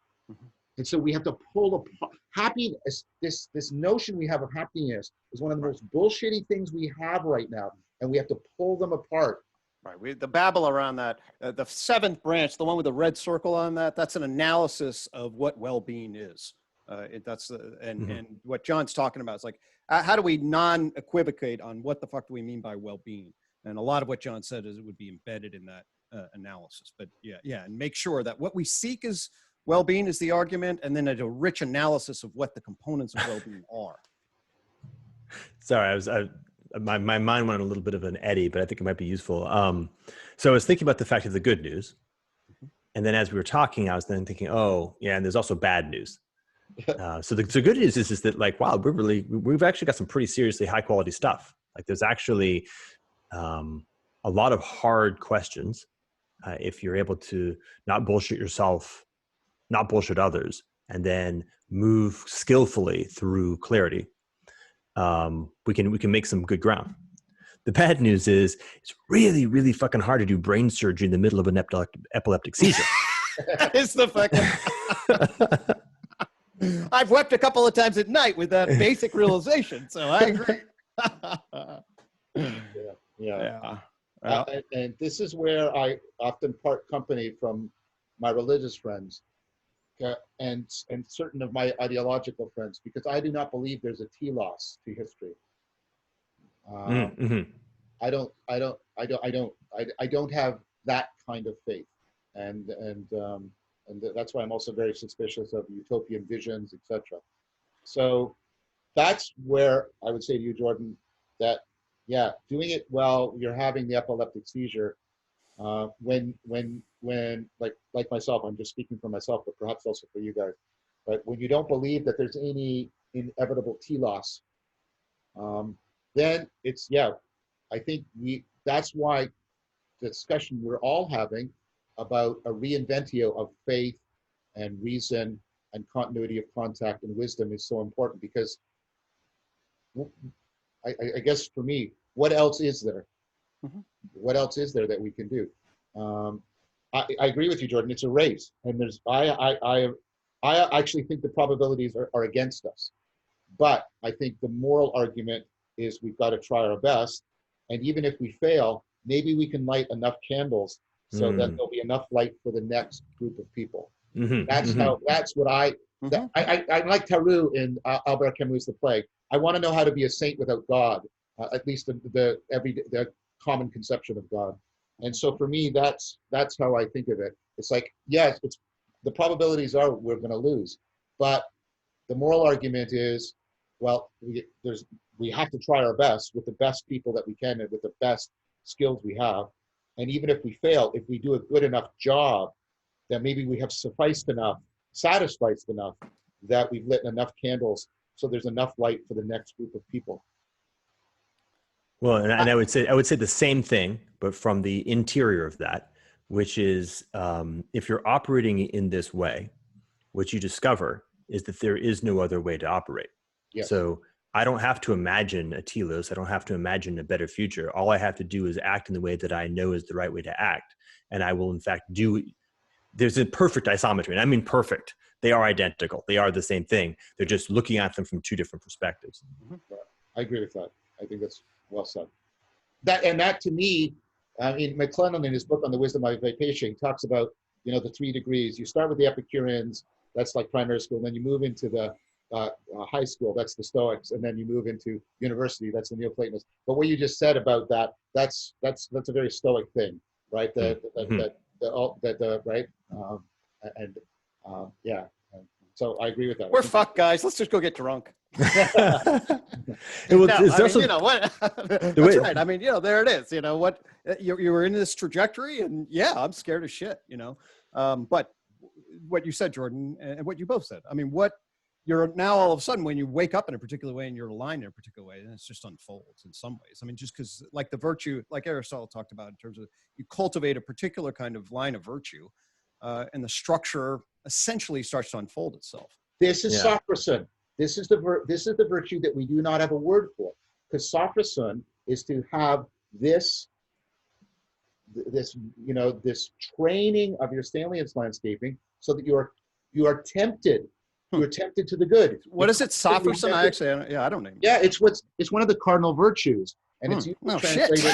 And so we have to pull apart happiness. This notion we have of happiness is one of the most bullshitty things we have right now, and we have to pull them apart. Right. The babble around that, the seventh branch, the one with the red circle on that, that's an analysis of what well-being is. And what John's talking about is like, how do we non-equivocate on what the fuck do we mean by well-being? And a lot of what John said is it would be embedded in that analysis. But yeah, and make sure that what we seek is well-being is the argument, and then a rich analysis of what the components of well-being are. Sorry, my mind went on a little bit of an eddy, but I think it might be useful. So I was thinking about the fact of the good news. And then as we were talking, I was then thinking, oh, yeah, and there's also bad news. So the good news is that, like, wow, we've actually got some pretty seriously high quality stuff. Like, there's actually a lot of hard questions. If you're able to not bullshit yourself, not bullshit others, and then move skillfully through clarity, we can make some good ground. The bad news is it's really, really fucking hard to do brain surgery in the middle of an epileptic seizure. That is the fucking... I've wept a couple of times at night with that basic realization, so I agree. Yeah. And this is where I often part company from my religious friends and certain of my ideological friends, because I do not believe there's a telos to history. I don't have that kind of faith, and that's why I'm also very suspicious of utopian visions, etc. So that's where I would say to you, Jordan, that yeah, doing it while you're having the epileptic seizure, when like myself, I'm just speaking for myself, but perhaps also for you guys, but when you don't believe that there's any inevitable telos, then it's, yeah, I think that's why the discussion we're all having about a reinventio of faith and reason and continuity of contact and wisdom is so important, because I guess for me, what else is there? What else is there that we can do? I agree with you, Jordan. It's a race, and I actually think the probabilities are against us. But I think the moral argument is we've got to try our best, and even if we fail, maybe we can light enough candles so that there'll be enough light for the next group of people. That's what I'm like Tarot in Albert Camus' The Plague. I want to know how to be a saint without God, at least the common conception of God. And so for me, that's how I think of it. It's like, yes, the probabilities are we're going to lose, but the moral argument is, well, we have to try our best with the best people that we can and with the best skills we have. And even if we fail, if we do a good enough job, then maybe we have satisficed enough that we've lit enough candles so there's enough light for the next group of people. Well, and I would say the same thing, but from the interior of that, which is if you're operating in this way, what you discover is that there is no other way to operate. Yes. So I don't have to imagine a telos. I don't have to imagine a better future. All I have to do is act in the way that I know is the right way to act. And I will, in fact, there's a perfect isometry. And I mean perfect. They are identical. They are the same thing. They're just looking at them from two different perspectives. I agree with that. I think that's well said. That to me, McClellan in his book on the wisdom of Vervaeke talks about, the 3 degrees. You start with the Epicureans, That's like primary school. And then you move into the high school, that's the Stoics, and then you move into university, that's the Neoplatonists. But what you just said about that, that's a very Stoic thing, right? Right? And yeah. So I agree with that. We're fucked, guys. Let's just go get drunk. Well, No, it's I mean, also you know what? That's right. I mean, you know, there it is. You know what? You were in this trajectory, and yeah, I'm scared as shit. You know, but what you said, Jordan, and what you both said. I mean, what you're now all of a sudden when you wake up in a particular way and you're aligned in a particular way, then it's just unfolds in some ways. I mean, just because like the virtue, like Aristotle talked about in terms of you cultivate a particular kind of line of virtue, and the structure essentially starts to unfold itself. This is sophrosyne. This is the virtue that we do not have a word for, because sophrosyne is to have this training of your Stanley's landscaping, so that you are tempted. You're tempted to the good. What is it? Sophrosyne? I don't know. Yeah, it's one of the cardinal virtues, and it's usually translated.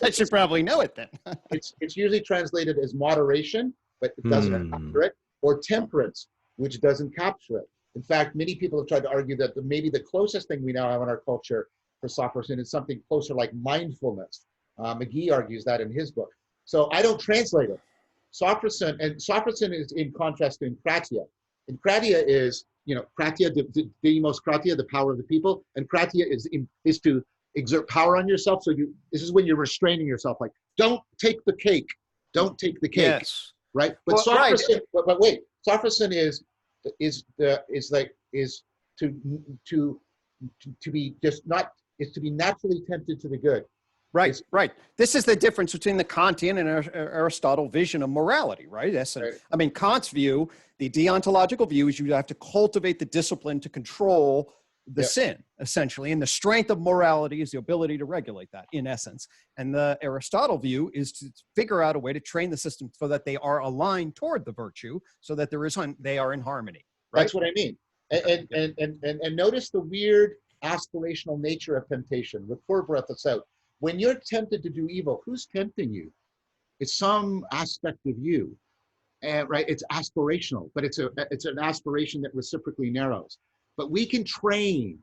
I should probably know it then. it's usually translated as moderation, but it doesn't capture it, or temperance, which doesn't capture it. In fact, many people have tried to argue that maybe the closest thing we now have in our culture for sophrosyne is something closer like mindfulness. McGee argues that in his book. So I don't translate it. Sophrosyne is in contrast to kratia. And kratia is, kratia, demos kratia, the power of the people. And kratia is to exert power on yourself. So this is when you're restraining yourself, like, don't take the cake. Don't take the cake. Yes. Right? But sophrosyne, but wait, sophrosyne is to be naturally tempted to the good. Right, right. This is the difference between the Kantian and Aristotle vision of morality, right? Right. I mean, Kant's view, the deontological view, is you have to cultivate the discipline to control the sin, essentially. And the strength of morality is the ability to regulate that, in essence. And the Aristotle view is to figure out a way to train the system so that they are aligned toward the virtue, so that they are in harmony. Right? That's what I mean. And notice the weird aspirational nature of temptation. Rapport brought this out. When you're tempted to do evil, who's tempting you? It's some aspect of you, right? It's aspirational, but it's an aspiration that reciprocally narrows. But we can train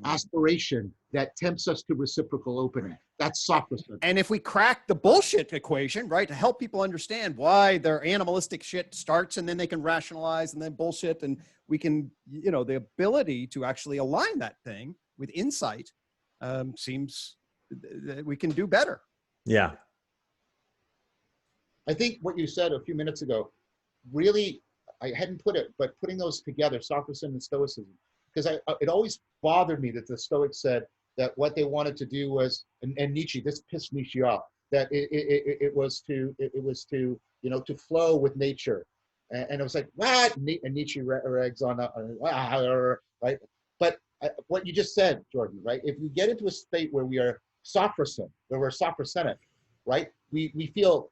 aspiration that tempts us to reciprocal opening. That's sophrosyne. And if we crack the bullshit equation, right, to help people understand why their animalistic shit starts and then they can rationalize and then bullshit, and we can, the ability to actually align that thing with insight seems that we can do better. Yeah. I think what you said a few minutes ago, really, I hadn't put it, but putting those together, sophrosyne and stoicism, because it always bothered me that the Stoics said that what they wanted to do was, and Nietzsche, this pissed Nietzsche off, that it was to flow with nature, and it was like, what? And Nietzsche regs on right? But what you just said, Jordan, right? If we get into a state where we are sophrosyne, where we're sophrosynic, right? We feel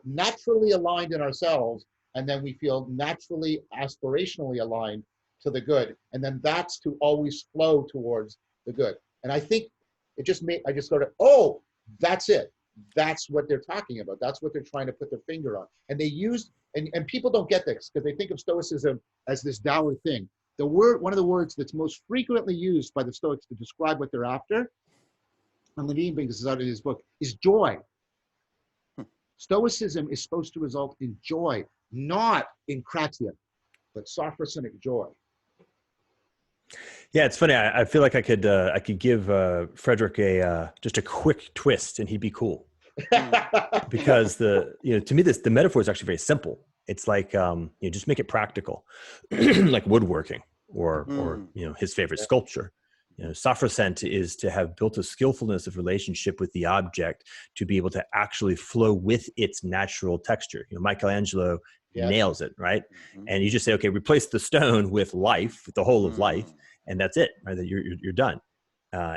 naturally aligned in ourselves, and then we feel naturally aspirationally aligned to the good, and then that's to always flow towards the good. And I think I just sort of, oh, that's it. That's what they're talking about. That's what they're trying to put their finger on. And they used, and people don't get this because they think of Stoicism as this dour thing. One of the words that's most frequently used by the Stoics to describe what they're after, and Levine brings this out in his book, is joy. Stoicism is supposed to result in joy, not in kratia, but sophrosynic joy. Yeah, it's funny. I feel like I could give Frederick just a quick twist, and he'd be cool. Because to me, the metaphor is actually very simple. It's like just make it practical, like woodworking or his favorite sculpture. Sophrosyne is to have built a skillfulness of relationship with the object to be able to actually flow with its natural texture. Michelangelo nails it, right? Mm-hmm. And you just say, okay, replace the stone with life, with the whole of life, and that's it, right? That you're done.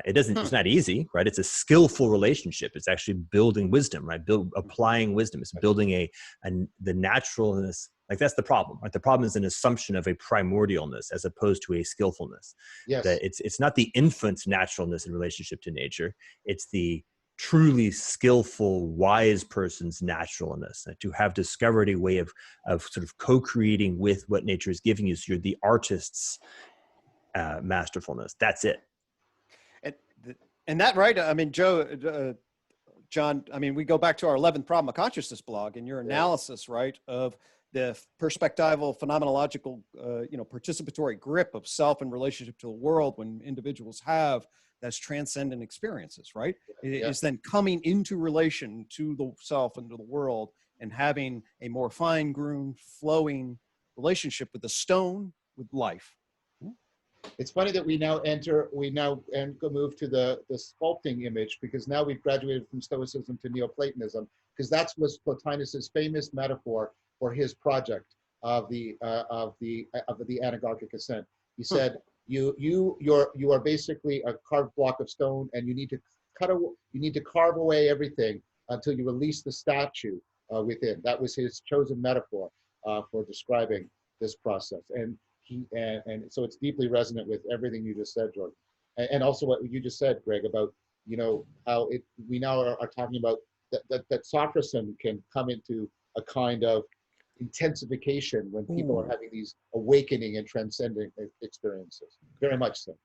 It's not easy, right? It's a skillful relationship. It's actually building wisdom, right? Applying wisdom. It's building the naturalness. Like that's the problem, right? The problem is an assumption of a primordialness as opposed to a skillfulness. Yes. That it's not the infant's naturalness in relationship to nature. It's the truly skillful, wise person's naturalness, and to have discovered a way of sort of co-creating with what nature is giving you. So you're the artist's masterfulness. That's it. And that, right? I mean, John, I mean, we go back to our 11th problem of consciousness blog and your analysis, right, of the perspectival, phenomenological, participatory grip of self in relationship to the world when individuals have that's transcendent experiences, right? Is then coming into relation to the self and to the world and having a more fine-grained, flowing relationship with the stone, with life. It's funny that we now move to the sculpting image, because now we've graduated from Stoicism to Neoplatonism, because that was Plotinus's famous metaphor for his project of the anagogic ascent. He said, you are basically a carved block of stone, and you need to carve away everything until you release the statue within. That was his chosen metaphor for describing this process. And so it's deeply resonant with everything you just said, Jordan, and also what you just said, Greg, about how we now are talking about that sophrosyne can come into a kind of intensification when people are having these awakening and transcending experiences. Very much so.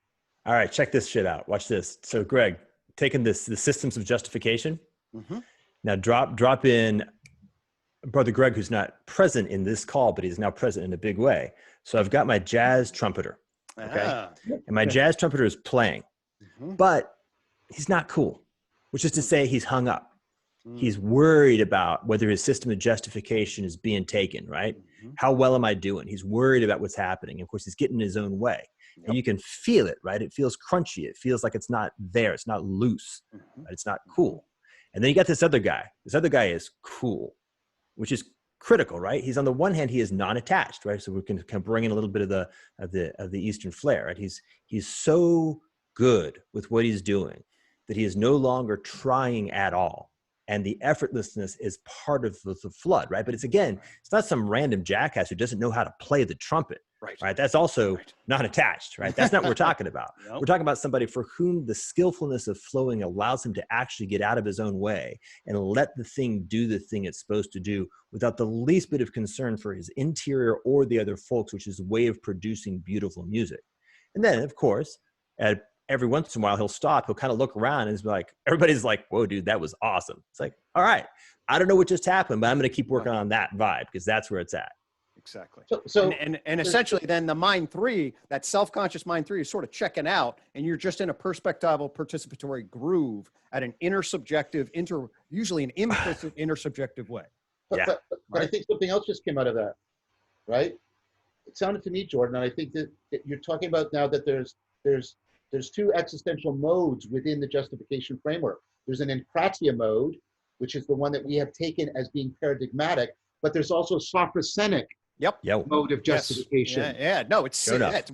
All right, check this shit out. Watch this. So, Greg, taking the systems of justification. Now drop in Brother Greg, who's not present in this call, but he's now present in a big way. So I've got my jazz trumpeter, okay? And my jazz trumpeter is playing, but he's not cool, which is to say he's hung up. He's worried about whether his system of justification is being taken, right? How well am I doing? He's worried about what's happening. Of course, he's getting in his own way. And you can feel it, right? It feels crunchy. It feels like it's not there. It's not loose. Right? It's not cool. And then you got this other guy. This other guy is cool, which is critical, right? He's on the one hand, he is non-attached, right? So we can kind of bring in a little bit of the Eastern flair, right? He's so good with what he's doing that he is no longer trying at all. And the effortlessness is part of the flood, right? But it's not some random jackass who doesn't know how to play the trumpet, right? That's also not attached, right? That's not what we're talking about. We're talking about somebody for whom the skillfulness of flowing allows him to actually get out of his own way and let the thing do the thing it's supposed to do without the least bit of concern for his interior or the other folks, which is a way of producing beautiful music. And then, of course, every once in a while, he'll stop, he'll kind of look around and he's like, everybody's like, whoa, dude, that was awesome. It's like, all right, I don't know what just happened, but I'm going to keep working on that vibe because that's where it's at. Exactly. So and essentially then the mind three, that self-conscious mind three is sort of checking out and you're just in a perspectival participatory groove at an intersubjective, usually an implicit intersubjective way. But I think something else just came out of that, right? It sounded to me, Jordan, and I think that you're talking about now that there's two existential modes within the justification framework. There's an enkratia mode, which is the one that we have taken as being paradigmatic, but there's also sophrosynic mode of justification. No,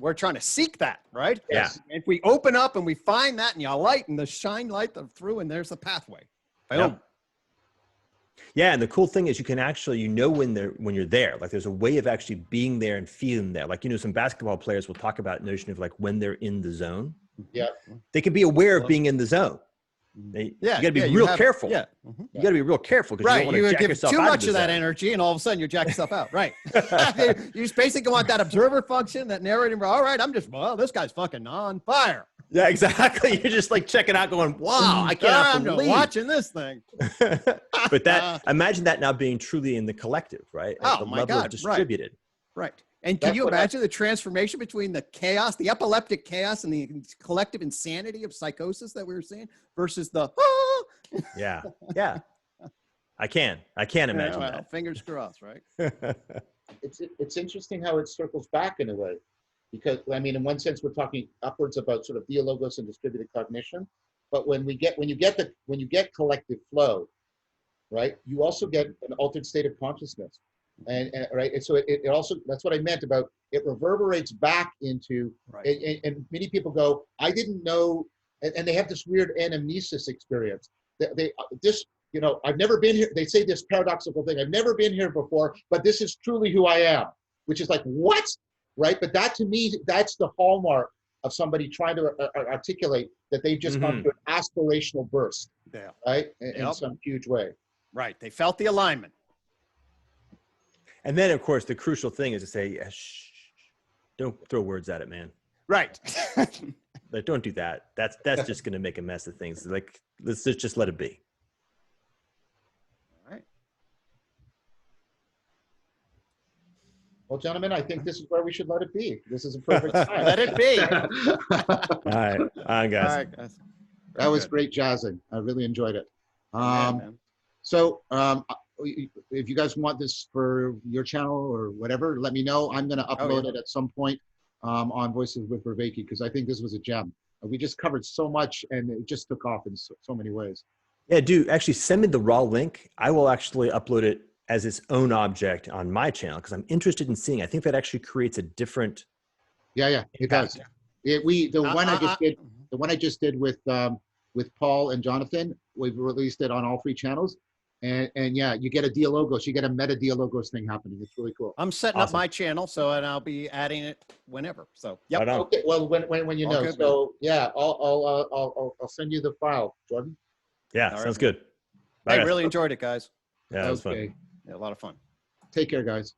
we're trying to seek that, right? Yes. If we open up and we find that and you light and the shine light through and there's the pathway. Boom. Yeah, and the cool thing is you can actually, when you're there, like there's a way of actually being there and feeling there. Like, some basketball players will talk about the notion of like when they're in the zone. Yeah. They can be aware of being in the zone. You got to be real careful. You got to be real careful because you don't want to jack yourself out. Too much of that energy and all of a sudden you jack yourself out. Right. You just basically want that observer function, that narrative. All right, this guy's fucking on fire. Yeah, exactly. You're just like checking out going, wow, I cannot believe watching this thing. But imagine that now being truly in the collective, right? At the level of distributed. Right. And can you imagine the transformation between the chaos, the epileptic chaos and the collective insanity of psychosis that we were seeing versus the, Yeah. I can imagine that. Fingers crossed, right? It's interesting how it circles back in a way, because in one sense we're talking upwards about sort of dialogos and distributed cognition, but when you get collective flow, right, you also get an altered state of consciousness. And right, and so it also, that's what I meant about it reverberates back into, and many people go, I didn't know, and they have this weird anamnesis experience. I've never been here. They say this paradoxical thing. I've never been here before, but this is truly who I am, which is like, what? Right? But that to me, that's the hallmark of somebody trying to articulate that they've just gone through an aspirational burst, Yeah. right? In some huge way. Right. They felt the alignment. And then, of course, the crucial thing is to say, shh, don't throw words at it, man. Right. Like, don't do that. That's just going to make a mess of things. Like, let's just let it be. All right. Well, gentlemen, I think this is where we should let it be. This is a perfect time. Let it be. All right. All right, guys. All right, guys. That was great jazzing. I really enjoyed it. Man. So if you guys want this for your channel or whatever, let me know. I'm going to upload it at some point on Voices with Vervaeke, because I think this was a gem. We just covered so much and it just took off in so many ways. Yeah, dude, actually send me the raw link. I will actually upload it as its own object on my channel because I'm interested in seeing. I think that actually creates a different. Yeah, it does. The one I just did with Paul and Jonathan, we've released it on all 3 channels. And yeah, you get a Dialogos, you get a meta Dialogos thing happening. It's really cool. I'm setting up my channel, and I'll be adding it whenever. So yeah. Right on. Okay. Well, when you know. Good, so yeah, I'll send you the file, Jordan. Yeah, sounds good. I really enjoyed it, guys. Yeah, it was fun. Yeah, a lot of fun. Take care, guys.